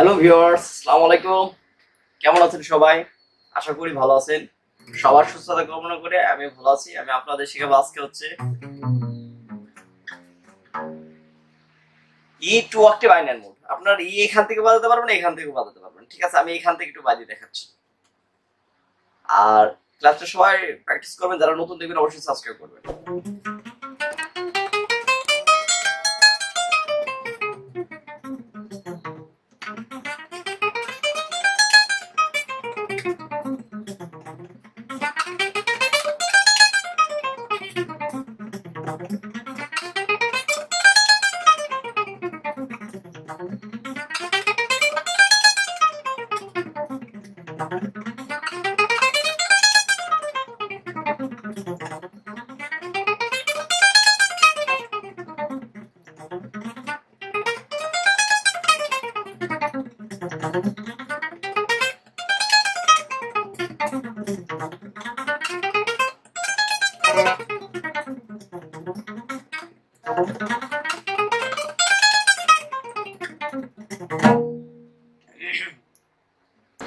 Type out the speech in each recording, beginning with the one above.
Hello viewers, আসসালামু আলাইকুম। কেমন আছেন সবাই? আশা করি ভালো আছেন। সবার সুস্থতা কামনা করে আমি ভালো আছি। আমি আপনাদের শিখাবো আজকে হচ্ছে ই টু অক্টেভ আইনার মোড। আপনার এখান থেকে বাজাতে পারবেন, এখান থেকে বাজাতে পারবেন। ঠিক আছে, আমি এখান থেকে একটু বাজিয়ে দেখাচ্ছি। আর ক্লাসটা সবাই প্র্যাকটিস করবেন, যারা নতুন দেখবেন অবশ্যই সাবস্ক্রাইব করবেন।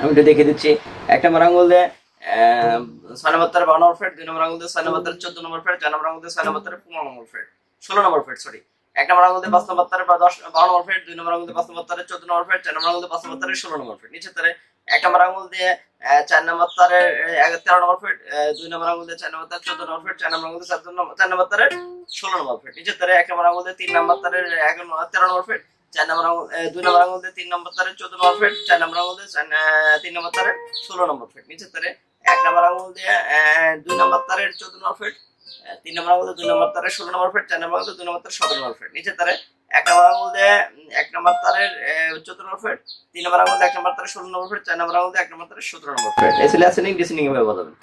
আমি এটা দেখে দিচ্ছি। এক নম্বর আঙুল দিয়ে 6 নম্বর তারে 52 নম্বর ফ্রেট, 2 নম্বর আঙুল দিয়ে 6 নম্বর তারে 14 নম্বর ফ্রেট, 4 নম্বর আঙুল দিয়ে 6 নম্বর তারে 15 নম্বর ফ্রেট, 16 নম্বর ফ্রেট সরি। এক নম্বর আঙুল দিয়ে 5 নম্বর তারে 52 নম্বর ফ্রেট, 2 নম্বর আঙুল দিয়ে 5 নম্বর তারে 14 নম্বর ফ্রেট, 4 নম্বর আঙুল দিয়ে 5 নম্বর তারে 16 নম্বর ফ্রেট। নিচে তারে এক নম্বর আঙুল দিয়ে 4 নম্বর তারে 13 নম্বর ফ্রেট, 2 নম্বর আঙুল দিয়ে 4 নম্বর তারে 14 নম্বর ফ্রেট, 4 নম্বর আঙুল দিয়ে 4 নম্বর তারে 16 নম্বর ফ্রেট। নিচে তারে এক নম্বর আঙুল দিয়ে 3 নম্বর তারে 13 নম্বর ফ্রেট, 4 নম্বর আঙুল 2 নম্বর আঙুল দিয়ে 3 নম্বর তারে 14 নম্বর ফ্রেট, 4 নম্বর আঙুল দিয়ে 3 নম্বর তারে 16 নম্বর ফ্রেট। নিচে তারে এক নম্বর আঙুল দিয়ে 2 নম্বর তারে 14 নম্বর ফ্রেট, 3 নম্বর আঙুল দিয়ে 2 নম্বর তারে 16 নম্বর ফ্রেট, 4 নম্বর আঙুল দিয়ে 2 নম্বর তারে 17 নম্বর ফ্রেট। নিচে তারে এক নম্বর আঙুল দিয়ে 1 নম্বর তারে 14 নম্বর ফ্রেট, 3 নম্বর আঙুল দিয়ে 1 নম্বর তারে 16 নম্বর ফ্রেট, 4 নম্বর আঙুল দিয়ে 1 নম্বর তারে 17 নম্বর ফ্রেট। এই ছিল অ্যাসেন্ডিং ডিসেন্ডিং ভাবে বাজাবেন।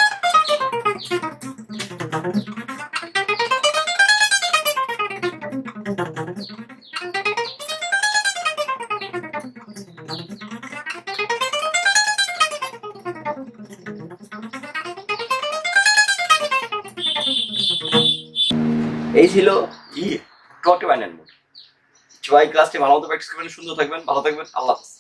এই ছিল ই টু অক্টেভ আইনার মোড। সবাই ক্লাসটি ভালো মতো প্র্যাকটিস করবেন, সুন্দর থাকবেন, ভালো থাকবেন। আল্লাহ হাফেজ।